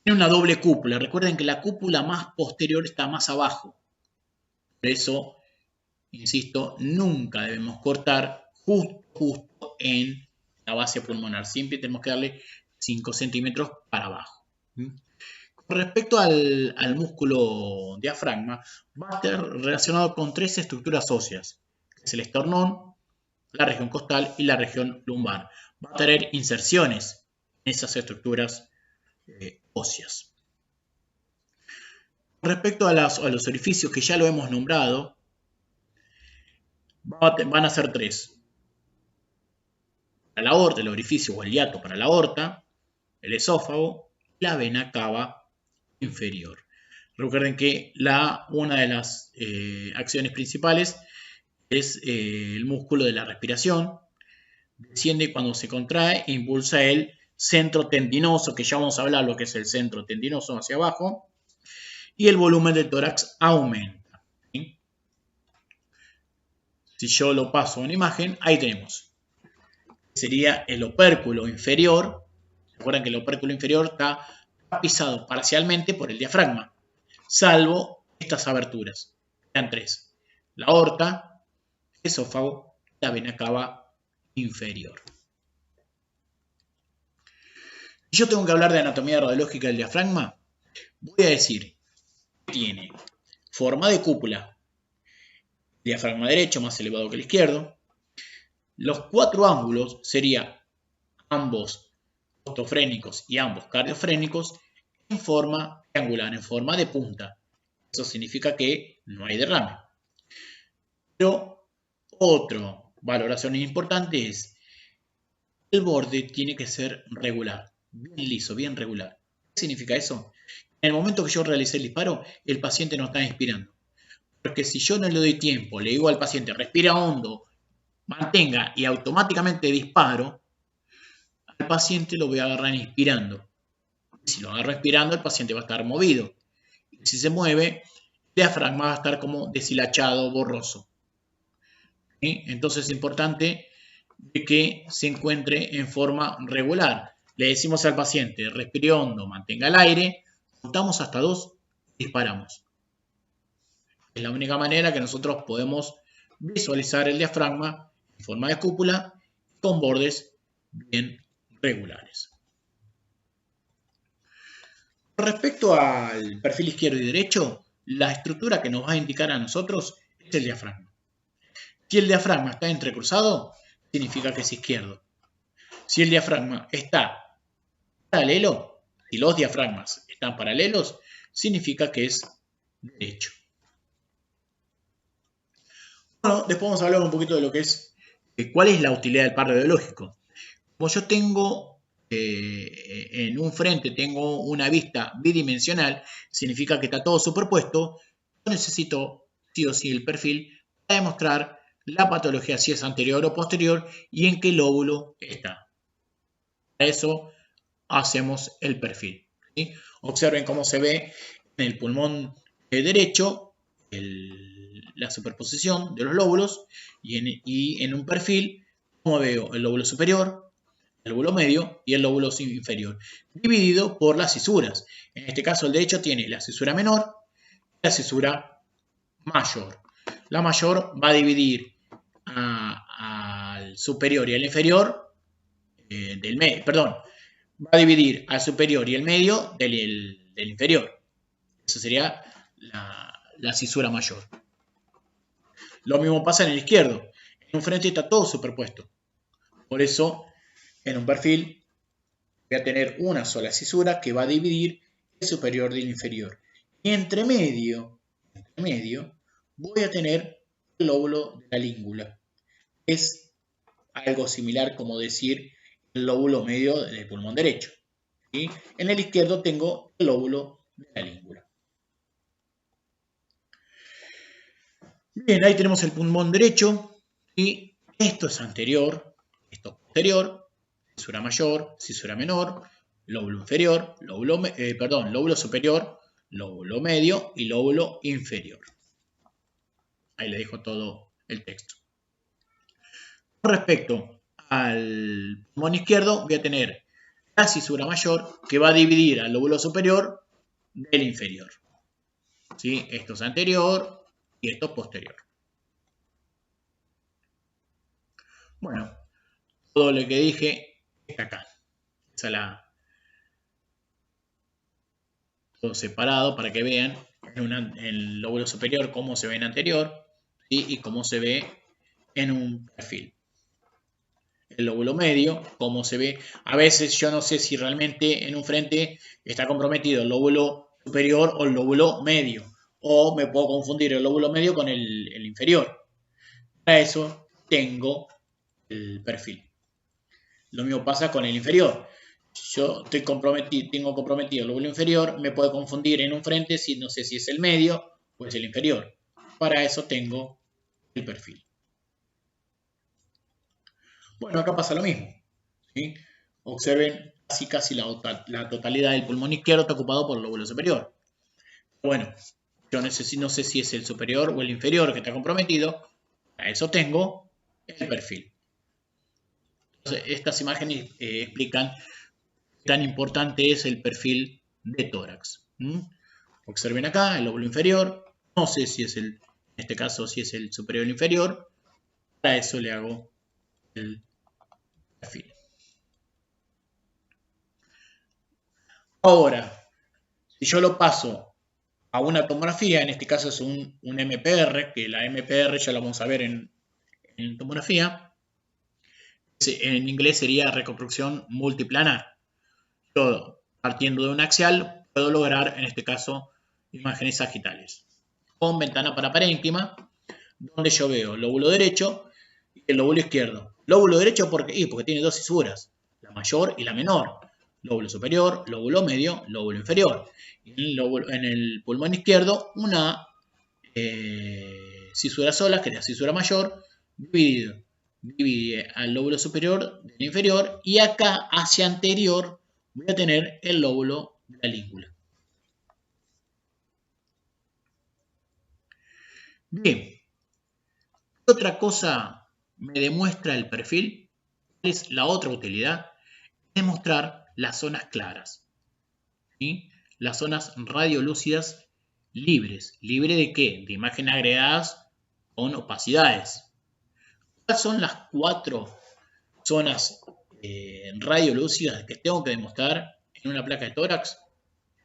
tiene una doble cúpula. Recuerden que la cúpula más posterior está más abajo. Por eso, insisto, nunca debemos cortar justo en la base pulmonar. Siempre tenemos que darle 5 centímetros para abajo. Con respecto al músculo diafragma, va a estar relacionado con 3 estructuras óseas, que es el esternón, la región costal y la región lumbar. Va a tener inserciones en esas estructuras óseas. Con respecto a los orificios que ya lo hemos nombrado, van a ser 3. Para la aorta, el orificio o el hiato para la aorta, el esófago y la vena cava inferior. Recuerden que una de las acciones principales es el músculo de la respiración. Desciende cuando se contrae e impulsa el centro tendinoso, que ya vamos a hablar lo que es el centro tendinoso hacia abajo, y el volumen del tórax aumenta. ¿Sí? Si yo lo paso a una imagen, ahí tenemos. Sería el opérculo inferior. Recuerden que el opérculo inferior está tapizado parcialmente por el diafragma, salvo estas aberturas. Quedan 3. La aorta, el esófago y la vena cava inferior. Si yo tengo que hablar de anatomía radiológica del diafragma, voy a decir que tiene forma de cúpula, diafragma derecho más elevado que el izquierdo. Los 4 ángulos serían ambos ostofrénicos y ambos cardiofrénicos en forma triangular, en forma de punta. Eso significa que no hay derrame. Pero otra valoración importante es el borde tiene que ser regular, bien liso, bien regular. ¿Qué significa eso? En el momento que yo realicé el disparo, el paciente no está inspirando. Porque si yo no le doy tiempo, le digo al paciente, respira hondo, mantenga y automáticamente disparo, al paciente lo voy a agarrar inspirando. Si lo agarro inspirando, el paciente va a estar movido. Y si se mueve, el diafragma va a estar como deshilachado, borroso. ¿Sí? Entonces es importante que se encuentre en forma regular. Le decimos al paciente, respire hondo, mantenga el aire, contamos hasta 2, disparamos. Es la única manera que nosotros podemos visualizar el diafragma en forma de cúpula con bordes bien regulares. Respecto al perfil izquierdo y derecho, la estructura que nos va a indicar a nosotros es el diafragma. Si el diafragma está entrecruzado, significa que es izquierdo. Si el diafragma está paralelo, si los diafragmas están paralelos, significa que es derecho. Bueno, después vamos a hablar un poquito de lo que es, cuál es la utilidad del par radiológico. Como yo tengo en un frente, tengo una vista bidimensional, significa que está todo superpuesto, yo necesito sí o sí el perfil para demostrar la patología, si es anterior o posterior, y en qué lóbulo está. Para eso hacemos el perfil. ¿Sí? Observen cómo se ve en el pulmón derecho la superposición de los lóbulos y en un perfil, como veo el lóbulo superior, el lóbulo medio y el lóbulo inferior, dividido por las cisuras. En este caso el derecho tiene la cisura menor y la cisura mayor. La mayor va a dividir al superior y al inferior del medio, perdón, va a dividir al superior y el medio del inferior. Esa sería la cisura mayor. Lo mismo pasa en el izquierdo. En un frente está todo superpuesto. Por eso, en un perfil voy a tener una sola cisura que va a dividir el superior del inferior. Y entre medio, voy a tener el lóbulo de la língula. Es algo similar como decir el lóbulo medio del pulmón derecho. ¿Sí? En el izquierdo tengo el lóbulo de la língula. Bien, ahí tenemos el pulmón derecho. Y esto es anterior, esto es posterior, cisura mayor, cisura menor, lóbulo inferior, lóbulo superior, lóbulo medio y lóbulo inferior. Ahí le dejo todo el texto. Con respecto al pulmón izquierdo, voy a tener la cisura mayor que va a dividir al lóbulo superior del inferior. ¿Sí? Esto es anterior y esto es posterior. Bueno, todo lo que dije está acá. Todo separado para que vean en el lóbulo superior cómo se ve en anterior, ¿sí? Y cómo se ve en un perfil. El lóbulo medio, cómo se ve. A veces yo no sé si realmente en un frente está comprometido el lóbulo superior o el lóbulo medio. O me puedo confundir el lóbulo medio con el inferior. Para eso tengo el perfil. Lo mismo pasa con el inferior. Yo tengo comprometido el lóbulo inferior, me puede confundir en un frente si no sé si es el medio o es el inferior. Para eso tengo el perfil. Bueno, acá pasa lo mismo. ¿Sí? Observen casi la totalidad del pulmón izquierdo está ocupado por el lóbulo superior. Bueno, yo no sé si es el superior o el inferior que está comprometido. Para eso tengo el perfil. Entonces, estas imágenes explican qué tan importante es el perfil de tórax. Observen acá el lóbulo inferior. No sé si es en este caso, si es el superior o el inferior. Para eso le hago el perfil. Ahora, si yo lo paso a una tomografía, en este caso es un MPR, que la MPR ya la vamos a ver en tomografía. En inglés sería reconstrucción multiplanar. Yo, partiendo de un axial, puedo lograr, en este caso, imágenes sagitales. Con ventana para parénquima, donde yo veo el lóbulo derecho y el lóbulo izquierdo. Lóbulo derecho porque tiene dos cisuras, la mayor y la menor. Lóbulo superior, lóbulo medio, lóbulo inferior. En el pulmón izquierdo, una cisuras solas, que es la cisura mayor, divide al lóbulo superior del inferior, y acá hacia anterior voy a tener el lóbulo de la língula. Bien, ¿qué otra cosa me demuestra el perfil? ¿Cuál es la otra utilidad? Demostrar las zonas claras, ¿sí? Las zonas radiolúcidas libres. ¿Libre de qué? De imágenes agregadas con opacidades. ¿Cuáles son las 4 zonas radiolúcidas que tengo que demostrar en una placa de tórax?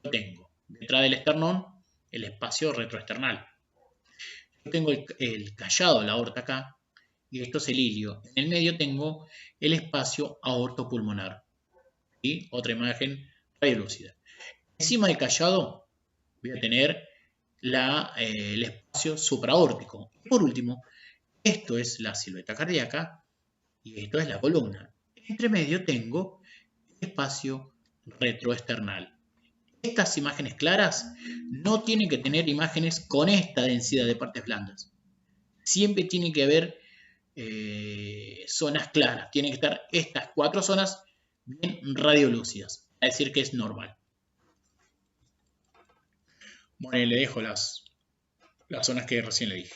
Yo tengo detrás del esternón el espacio retroesternal. Yo tengo el callado de la aorta acá, y esto es el ilio. En el medio tengo el espacio aortopulmonar. ¿Sí? Otra imagen radiolúcida. Encima del callado voy a tener el espacio supraórtico. Y por último, esto es la silueta cardíaca y esto es la columna. Entre medio tengo el espacio retroesternal. Estas imágenes claras no tienen que tener imágenes con esta densidad de partes blandas. Siempre tiene que haber zonas claras. Tienen que estar estas 4 zonas bien radiolúcidas. Es decir, que es normal. Bueno, y le dejo las zonas que recién le dije.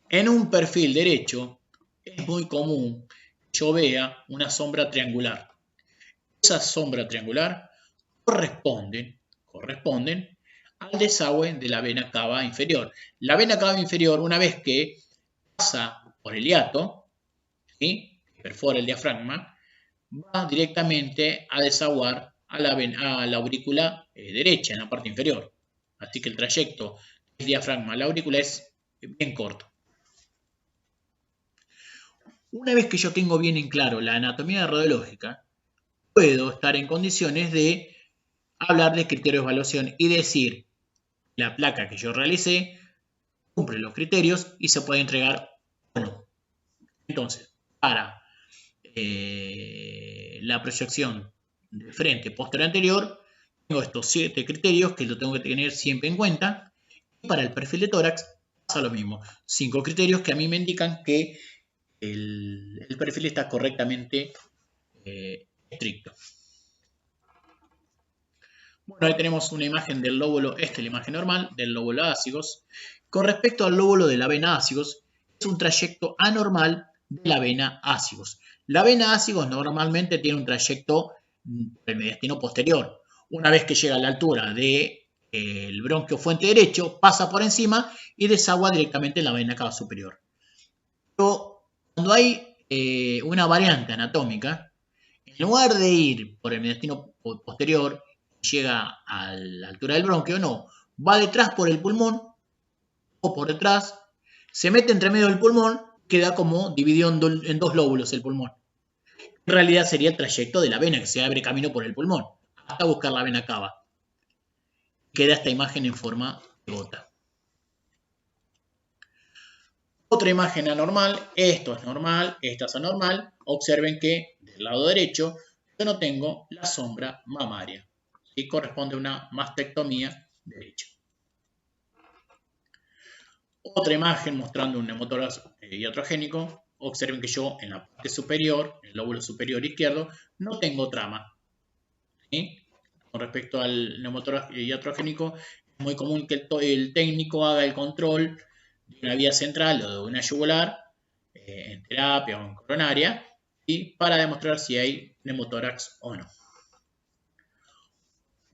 En un perfil derecho es muy común que yo vea una sombra triangular. Esa sombra triangular corresponden al desagüe de la vena cava inferior. La vena cava inferior, una vez que pasa por el hiato, ¿sí? Perfora el diafragma, va directamente a desaguar a la aurícula derecha, en la parte inferior. Así que el trayecto del diafragma a la aurícula es bien corto. Una vez que yo tengo bien en claro la anatomía radiológica, puedo estar en condiciones de hablar de criterios de evaluación y decir, la placa que yo realicé cumple los criterios y se puede entregar o no. Entonces, para la proyección de frente, posterior, anterior, tengo estos 7 criterios que lo tengo que tener siempre en cuenta. Y para el perfil de tórax pasa lo mismo. 5 criterios que a mí me indican que el perfil está correctamente estricto. Bueno, ahí tenemos una imagen del lóbulo, esta es la imagen normal, del lóbulo ácigos. Con respecto al lóbulo de la vena ácigos, es un trayecto anormal de la vena ácigos. La vena ácigos normalmente tiene un trayecto del mediastino posterior. Una vez que llega a la altura del bronquio fuente derecho, pasa por encima y desagua directamente en la vena cava superior. Pero cuando hay una variante anatómica, en lugar de ir por el mediastino posterior, llega a la altura del bronquio, no, va detrás por el pulmón o por detrás, se mete entre medio del pulmón, queda como dividido en 2 lóbulos el pulmón. En realidad sería el trayecto de la vena que se abre camino por el pulmón, hasta buscar la vena cava. Queda esta imagen en forma de gota. Otra imagen anormal, esto es normal, esta es anormal. Observen que del lado derecho yo no tengo la sombra mamaria. Y corresponde a una mastectomía derecha. Otra imagen mostrando un neumotórax iatrogénico. Observen que yo en la parte superior, en el lóbulo superior izquierdo, no tengo trama. ¿Sí? Con respecto al neumotórax iatrogénico, es muy común que el técnico haga el control de una vía central o de una yugular en terapia o en coronaria y para demostrar si hay neumotórax o no.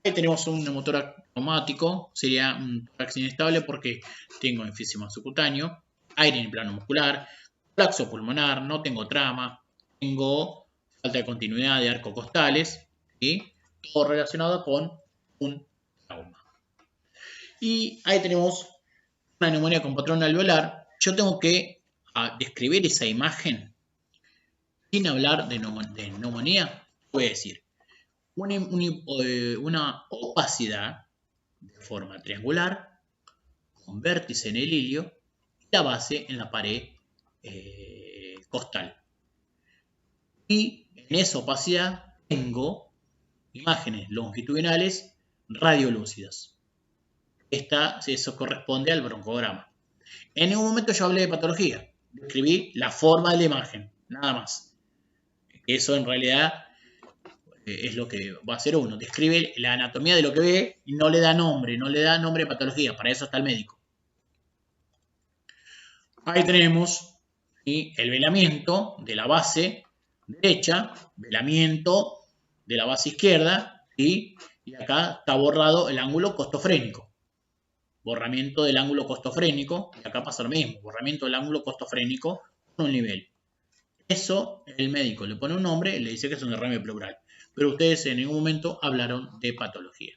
Ahí tenemos un neumotórax traumático, sería un tórax inestable porque tengo enfisema subcutáneo, aire en el plano muscular, colapso pulmonar, no tengo trama, tengo falta de continuidad de arcos costales, ¿sí? Todo relacionado con un trauma. Y ahí tenemos una neumonía con patrón alveolar. Yo tengo que describir esa imagen sin hablar de neumonía. Voy a decir una opacidad de forma triangular con vértice en el ilio y la base en la pared costal. Y en esa opacidad tengo imágenes longitudinales radiolúcidas. eso corresponde al broncograma. En ningún momento yo hablé de patología. Describí la forma de la imagen, nada más. Eso en realidad es lo que va a hacer uno. Describe la anatomía de lo que ve y no le da nombre de patología. Para eso está el médico. Ahí tenemos el velamiento de la base derecha, velamiento de la base izquierda y acá está borrado el ángulo costofrénico. Borramiento del ángulo costofrénico, y acá pasa lo mismo, borramiento del ángulo costofrénico con un nivel. Eso el médico le pone un nombre y le dice que es un derrame pleural. Pero ustedes en ningún momento hablaron de patología.